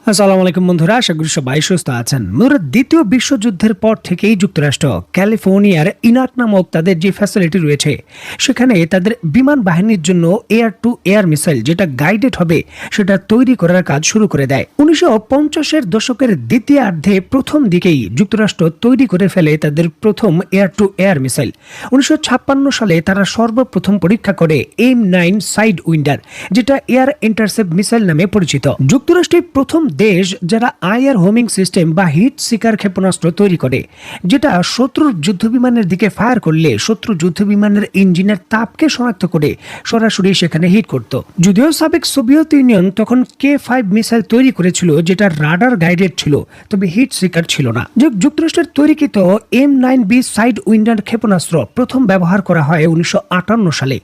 আসসালামু আলাইকুম বন্ধুরা, আশা করি সবাই সুস্থ আছেন। দ্বিতীয় বিশ্বযুদ্ধের পর থেকেই যুক্তরাষ্ট্র ক্যালিফোর্নিয়ার ইনাক নামক তাদের যে ফ্যাসিলিটি রয়েছে সেখানে তাদের বিমান বাহিনীর জন্য এয়ার টু এয়ার মিসাইল যেটা গাইডেড হবে সেটা তৈরি করার কাজ শুরু করে দেয়। 1950-এর দশকের দ্বিতীয়ার্ধে প্রথম দিকেই যুক্তরাষ্ট্র তৈরি করে ফেলে তাদের প্রথম এয়ার টু এয়ার মিসাইল। 1956 সালে তারা সর্বপ্রথম পরীক্ষা করে M9 সাইড উইন্ডার, যেটা এয়ার ইন্টারসেপ্ট মিসাইল নামে পরিচিত। যুক্তরাষ্ট্রের প্রথম দেশ যারা আইআর হোমিং সিস্টেম বা হিট সিকার ক্ষেপণাস্ত্র তৈরি করে, যেটা শত্রুর যুদ্ধবিমানের দিকে ফায়ার করলে শত্রু যুদ্ধবিমানের ইঞ্জিনের তাপকে শনাক্ত করে সরাসরি সেখানে হিট করত। যদিও সাবেক সোভিয়েত ইউনিয়ন তখন K5 মিসাইল তৈরি করেছিল, যেটা রাডার গাইডেড ছিল, তবে হিট সিকার ছিল না। যুক্তরাষ্ট্রের তৈরিকৃত M9B সাইড উইন্ডার ক্ষেপণাস্ত্র প্রথম ব্যবহার করা হয় 1958 সালে,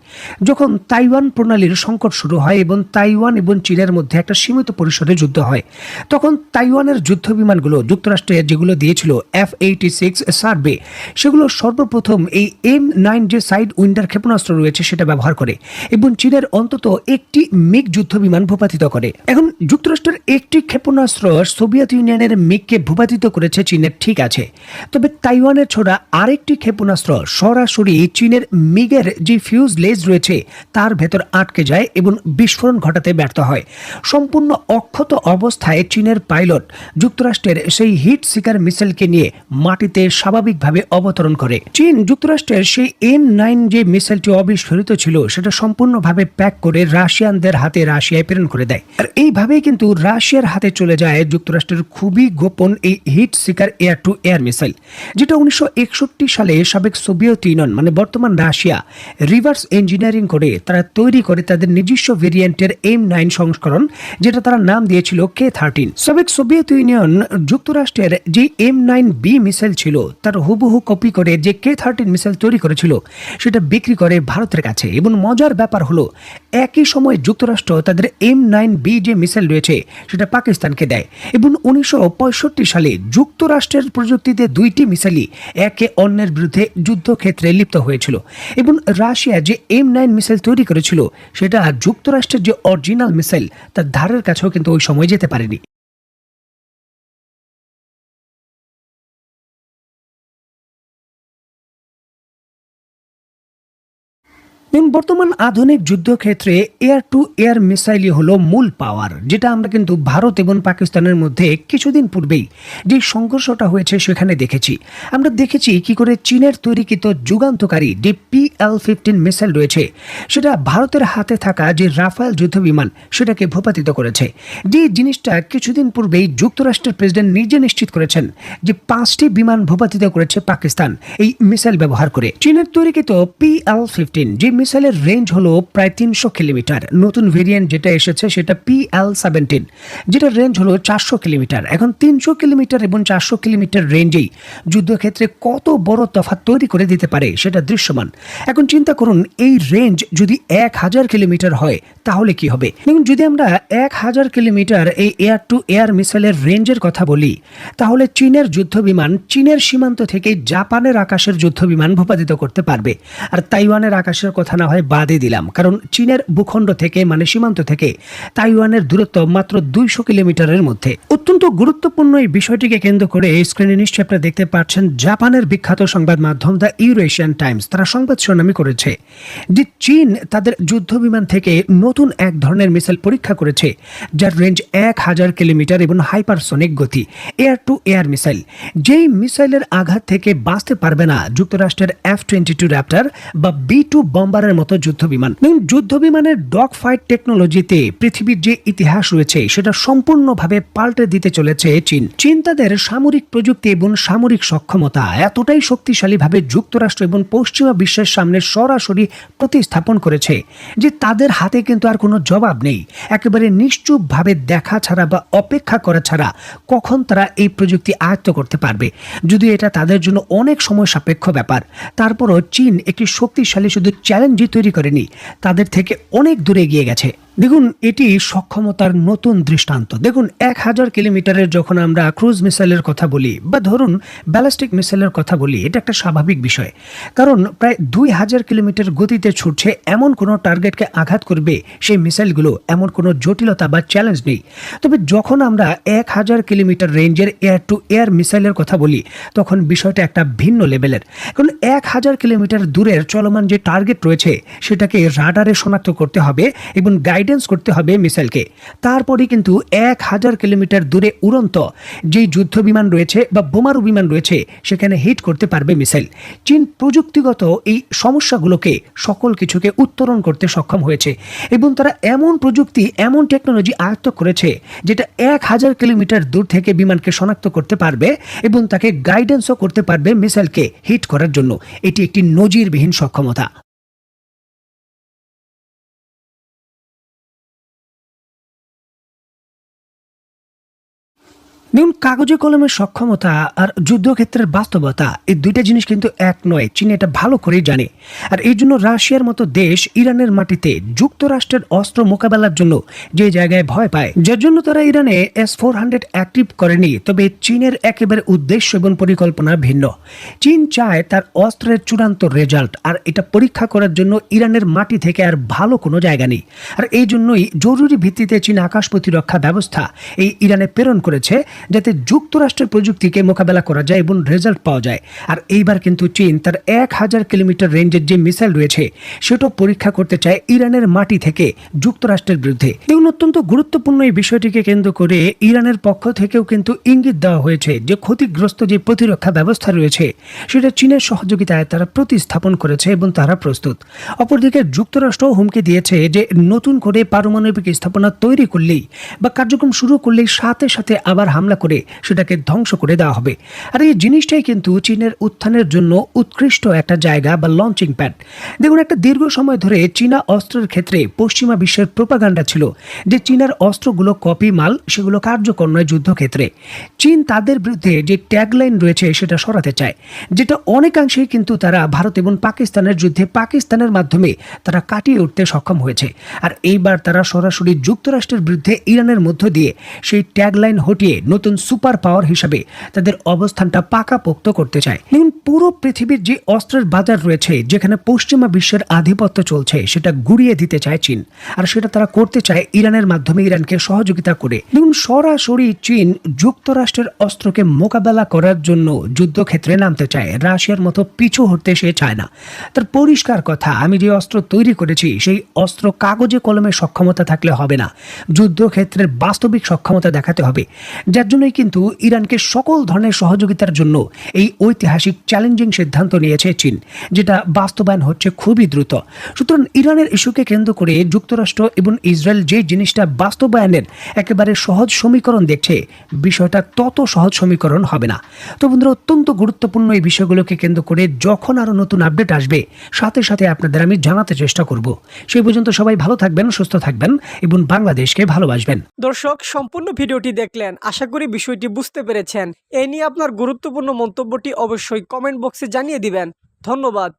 যখন তাইওয়ান প্রণালীর সংকট শুরু হয় এবং তাইওয়ান এবং চীনের মধ্যে একটা সীমিত পরিসরে যুদ্ধ হয়। তখন তাইওয়ানের যুদ্ধ বিমানগুলো যুক্তরাষ্ট্রে যেগুলো দিয়েছিল F-86 সার্ভে, সেগুলো সর্বপ্রথম এই M9 যে সাইড উইন্ডার ক্ষেপণাস্ত্র রয়েছে সেটা ব্যবহার করে এবং চীনের অন্তত একটি মিগ যুদ্ধ বিমান ভূপাতিত করে। এখন যুক্তরাষ্ট্রের একটি ক্ষেপণাস্ত্র সোভিয়েত ইউনিয়নের মিগকে ভূপাতিত করেছে চীনের, ঠিক আছে, তবে তাইওয়ানের ছোড়া আরেকটি ক্ষেপণাস্ত্র সরাসরি চীনের মিগের যে ফিউজ লেজ রয়েছে তার ভেতর আটকে যায় এবং বিস্ফোরণ ঘটাতে ব্যর্থ হয়। সম্পূর্ণ অক্ষত অবস্থায় চীনের পাইলট যুক্তরাষ্ট্রের সেই হিট সিকার মিসাইলকে নিয়ে মাটিতে স্বাভাবিকভাবে অবতরণ করে। চীন যুক্তরাষ্ট্রের সেই M9 যে মিসাইলটি অবিস্ফোরিত ছিল সেটা সম্পূর্ণভাবে প্যাক করে রাশিয়ানদের হাতে রাশিয়ায় প্রেরণ করে দেয়। আর এইভাবেই কিন্তু রাশিয়ার হাতে চলে যায় যুক্তরাষ্ট্রের খুবই গোপন এই heat seeker air to air missile, যেটা 1961 সালে সাবেক সোভিয়েত ইউনিয়ন মানে বর্তমান রাশিয়া রিভার্স ইঞ্জিনিয়ারিং করে তারা তৈরি করে তাদের নিজস্ব ভেরিয়েন্টের M9 সংস্করণ, যেটা তারা নাম দিয়েছিল K13। সাবেক সোভিয়েত ইউনিয়ন যুক্তরাষ্ট্রের যে M9B মিসাইল ছিল তার হুবহু কপি করে যে K13 মিসাইল তৈরি করেছিল সেটা বিক্রি করে ভারতের কাছে। এবং মজার ব্যাপার হলো একই সময় যুক্তরাষ্ট্র তাদের M9B যে মিসাইল রয়েছে সেটা পাকিস্তানকে দেয় এবং 1965 সালে যুক্তরাষ্ট্রের প্রযুক্তিতে দুইটি মিসাইলই একে অন্যের বিরুদ্ধে যুদ্ধক্ষেত্রে লিপ্ত হয়েছিল এবং রাশিয়া যে M9 মিসাইল তৈরি করেছিল সেটা যুক্তরাষ্ট্রের যে অরিজিনাল মিসাইল তার ধারের কাছেও কিন্তু ওই সময় যেতে পারেনি। বর্তমান আধুনিক যুদ্ধক্ষেত্রে এয়ার টু এয়ার মিসাইলই হলো মূল পাওয়ার, যেটা আমরা কিন্তু ভারত এবং পাকিস্তানের মধ্যে কিছুদিন পূর্বেই যে সংঘর্ষটা হয়েছে সেখানে দেখেছি। আমরা দেখেছি কি করে চীনের তৈরিকৃত যুগান্তকারী যে PL-15 মিসাইল রয়েছে সেটা ভারতের হাতে থাকা যে রাফায়েল যুদ্ধ বিমান সেটাকে ভূপাতিত করেছে। যে জিনিসটা কিছুদিন পূর্বেই যুক্তরাষ্ট্রের প্রেসিডেন্ট নিজে নিশ্চিত করেছেন যে 5টি বিমান ভূপাতিত করেছে পাকিস্তান এই মিসাইল ব্যবহার করে। চীনের তৈরিকৃত PL-15 যে মিসাইলের রেঞ্জ হলো প্রায় 300 কিলোমিটার, নতুন ভেরিয়েন্ট যেটা এসেছে সেটা PL-17 যেটা রেঞ্জ হলো 400 কিলোমিটার। এখন 300 কিলোমিটার এবং 400 কিলোমিটার রেঞ্জেই যুদ্ধক্ষেত্রে কত বড় তফাৎ তৈরি করে দিতে পারে সেটা দৃশ্যমান। এখন চিন্তা করুন, এই রেঞ্জ যদি 1000 কিলোমিটার হয় তাহলে কি হবে। দেখুন, যদি আমরা 1000 কিলোমিটার এই এয়ার টু এয়ার মিসাইলের রেঞ্জের কথা বলি তাহলে চীনের যুদ্ধ বিমান চীনের সীমান্ত থেকে জাপানের আকাশের যুদ্ধ বিমান ভূপাতিত করতে পারবে। আর তাইওয়ানের আকাশের কথা না হয় বাদই দিলাম, কারণ চীনের ভূখণ্ড থেকে মানে সীমান্ত থেকে তাইওয়ানের দূরত্ব মাত্র 200 কিলোমিটারের মধ্যে। অত্যন্ত গুরুত্বপূর্ণ এই বিষয়টিকে কেন্দ্র করে স্ক্রিনে নিশ্চয়ই আপনারা দেখতে পাচ্ছেন জাপানের বিখ্যাত সংবাদ মাধ্যম দ্য ইউরেশিয়ান টাইমস তারা সংবাদ শিরোনামে করেছে যে চীন তাদের যুদ্ধ বিমান থেকে নতুন এক ধরনের মিসাইল পরীক্ষা করেছে যার রেঞ্জ 1000 কিলোমিটার এবং হাইপারসনিক গতি, এয়ার টু এয়ার মিসাইল। যেই মিসাইলের আঘাত থেকে বাঁচতে পারবে না যুক্তরাষ্ট্রের F-22 র্যাপ্টার বা B-2 বম্বারের মতো যুদ্ধ বিমান। যুদ্ধ বিমানের ডগ ফাইট টেকনোলজিতে পৃথিবীর যে ইতিহাস রয়েছে সেটা সম্পূর্ণভাবে পাল্টে দিতে চলেছে চীন। চীন তাদের সামরিক প্রযুক্তি এবং সামরিক সক্ষমতা এতটাই শক্তিশালীভাবে যুক্তরাষ্ট্র এবং পশ্চিমা বিশ্বের সামনে সরাসরি প্রতিস্থাপন করেছে যে তাদের হাতে কিন্তু আর কোনো জবাব নেই। একেবারে নিশ্চুপভাবে দেখা ছাড়া বা অপেক্ষা করা ছাড়া কখন তারা এই প্রযুক্তি আয়ত্ত করতে পারবে। যদি এটা তাদের জন্য অনেক সময় সাপেক্ষ ব্যাপার, তারপরও চীন একটি শক্তিশালী শুধু চ্যালেঞ্জই তৈরি করেনি, তাদের থেকে অনেক দূরে এগিয়ে গেছে। দেখুন, এটি সক্ষমতার নতুন দৃষ্টান্ত। দেখুন, ১,০০০ কিলোমিটারের যখন আমরা ক্রুজ মিসাইলের কথা বলি বা ধরুন ব্যালিস্টিক মিসাইলের কথা বলি, এটা একটা স্বাভাবিক বিষয়। কারণ প্রায় ২,০০০ কিলোমিটার গতিতে ছুটছে এমন কোনো টার্গেটকে আঘাত করবে সেই মিসাইলগুলো, এমন কোনো জটিলতা বা চ্যালেঞ্জ নেই। তবে যখন আমরা ১,০০০ কিলোমিটার রেঞ্জের এয়ার টু এয়ার মিসাইলের কথা বলি, তখন বিষয়টা একটা ভিন্ন লেভেলের। কারণ ১,০০০ কিলোমিটার দূরের চলমান যে টার্গেট রয়েছে সেটাকে রাডারে শনাক্ত করতে হবে এবং গাইডেন্স করতে হবে মিসাইলকে। তারপরে কিন্তু ১,০০০ কিলোমিটার দূরে উড়ন্ত যেই যুদ্ধ বিমান রয়েছে বা বোমারু বিমান রয়েছে সেখানে হিট করতে পারবে মিসাইল। চীন প্রযুক্তিগত এই সমস্যাগুলোকে সকল কিছুকে উত্তরণ করতে সক্ষম হয়েছে এবং তারা এমন প্রযুক্তি, এমন টেকনোলজি আয়ত্ত করেছে যেটা ১,০০০ কিলোমিটার দূর থেকে বিমানকে শনাক্ত করতে পারবে এবং তাকে গাইডেন্সও করতে পারবে মিসাইলকে হিট করার জন্য। এটি একটি নজিরবিহীন সক্ষমতা। দেখুন, কাগজে কলমের সক্ষমতা আর যুদ্ধক্ষেত্রের বাস্তবতা, এই দুইটা জিনিস কিন্তু এক নয়। চীন এটা ভালো করেই জানে। আর এই জন্য রাশিয়ার মতো দেশ ইরানের মাটিতে যুক্তরাষ্ট্রের অস্ত্র মোকাবেলার জন্য যে জায়গায় ভয় পায়, যার জন্য তারা ইরানে S-400 অ্যাক্টিভ করেনি। তবে চীনের একেবারে উদ্দেশ্য এবং পরিকল্পনা ভিন্ন। চীন চায় তার অস্ত্রের চূড়ান্ত রেজাল্ট, আর এটা পরীক্ষা করার জন্য ইরানের মাটি থেকে আর ভালো কোনো জায়গা নেই। আর এই জন্যই জরুরি ভিত্তিতে চীন আকাশ প্রতিরক্ষা ব্যবস্থা এই ইরানে প্রেরণ করেছে, যাতে যুক্তরাষ্ট্রের প্রযুক্তিকে মোকাবেলা করা যায় এবং রেজাল্ট পাওয়া যায়। আর এইবার কিন্তু চীন তার ১,০০০ কিলোমিটার রেঞ্জের যে মিসাইল রয়েছে সেটাও পরীক্ষা করতে চায় ইরানের মাটি থেকে যুক্তরাষ্ট্রের বিরুদ্ধে। এবং অত্যন্ত গুরুত্বপূর্ণ এই বিষয়টিকে কেন্দ্র করে ইরানের পক্ষ থেকেও কিন্তু ইঙ্গিত দেওয়া হয়েছে যে ক্ষতিগ্রস্ত যে প্রতিরক্ষা ব্যবস্থা রয়েছে সেটা চীনের সহযোগিতায় তারা প্রতিস্থাপন করেছে এবং তারা প্রস্তুত। অপরদিকে যুক্তরাষ্ট্র হুমকি দিয়েছে যে নতুন করে পারমাণবিক স্থাপনা তৈরি করলেই বা কার্যক্রম শুরু করলেই সাথে সাথে আবার হামলা করে সেটাকে ধ্বংস করে দেওয়া হবে। আর এই জিনিসটাই কিন্তু চীনের উত্থানের জন্য উৎকৃষ্ট একটা জায়গা বা লঞ্চিং প্যাড। দেখুন, একটা দীর্ঘ সময় ধরে চীনা অস্ত্রের ক্ষেত্রে পশ্চিমা বিশ্বের প্রোপাগান্ডা ছিল যে চীনের অস্ত্রগুলো কপি মাল, সেগুলো কার্যকর নয় যুদ্ধক্ষেত্রে। চীন তাদের বিরুদ্ধে যে ট্যাগলাইন রয়েছে সেটা সরাতে চায়, যেটা অনেকাংশেই কিন্তু তারা ভারত এবং পাকিস্তানের যুদ্ধে পাকিস্তানের মাধ্যমে তারা কাটিয়ে উঠতে সক্ষম হয়েছে। আর এইবার তারা সরাসরি যুক্তরাষ্ট্রের বিরুদ্ধে ইরানের মধ্য দিয়ে সেই ট্যাগলাইন হটিয়ে নতুন সুপার পাওয়ার হিসাবে তাদের অবস্থানটা পাকাপোক্ত করতে চায়। দেখুন, পুরো পৃথিবীর যে অস্ত্রের বাজার রয়েছে, যেখানে পশ্চিমা বিশ্বের আধিপত্য চলছে, সেটা গুড়িয়ে দিতে চায় চীন। আর সেটা তারা করতে চায় ইরানের মাধ্যমে, ইরানকে সহযোগিতা করে। দেখুন, সরাসরি চীন যুক্তরাষ্ট্রের অস্ত্রকে মোকাবেলা করার জন্য যুদ্ধক্ষেত্রে নামতে চায়। রাশিয়ার মতো পিছু হতে সে চায় না। তার পরিষ্কার কথা, আমি যে অস্ত্র তৈরি করেছি সেই অস্ত্র কাগজে কলমে সক্ষমতা থাকলে হবে না, যুদ্ধক্ষেত্রের বাস্তবিক সক্ষমতা দেখাতে হবে। যার জন্যই কিন্তু ইরানকে সকল ধরনের সহযোগিতার জন্য এই ঐতিহাসিক চ্যালেঞ্জিং সিদ্ধান্ত নিয়েছে চীন, যেটা বাস্তবায়ন হচ্ছে খুবই দ্রুত। সুতরাং ইরানের ইস্যুকে কেন্দ্র করে যুক্তরাষ্ট্র এবং ইসরায়েল যে জিনিসটা বাস্তবায়নের একেবারে সহজ সমীকরণ দেখছে, বিষয়টা তত সহজ সমীকরণ হবে না। তো বন্ধুরা, অত্যন্ত গুরুত্বপূর্ণ এই বিষয়গুলোকে কেন্দ্র করে যখন আরও নতুন আপডেট আসবে সাথে সাথে আপনাদের আমি জানাতে চেষ্টা করব। সেই পর্যন্ত সবাই ভালো থাকবেন, সুস্থ থাকবেন এবং বাংলাদেশকে ভালোবাসবেন। দর্শক, সম্পূর্ণ ভিডিওটি দেখলেন, আশা করি বিষয়টি বুঝতে পেরেছেন। এই নিয়ে আপনার গুরুত্বপূর্ণ মন্তব্যটি অবশ্যই কমেন্ট বক্সে জানিয়ে দিবেন। ধন্যবাদ।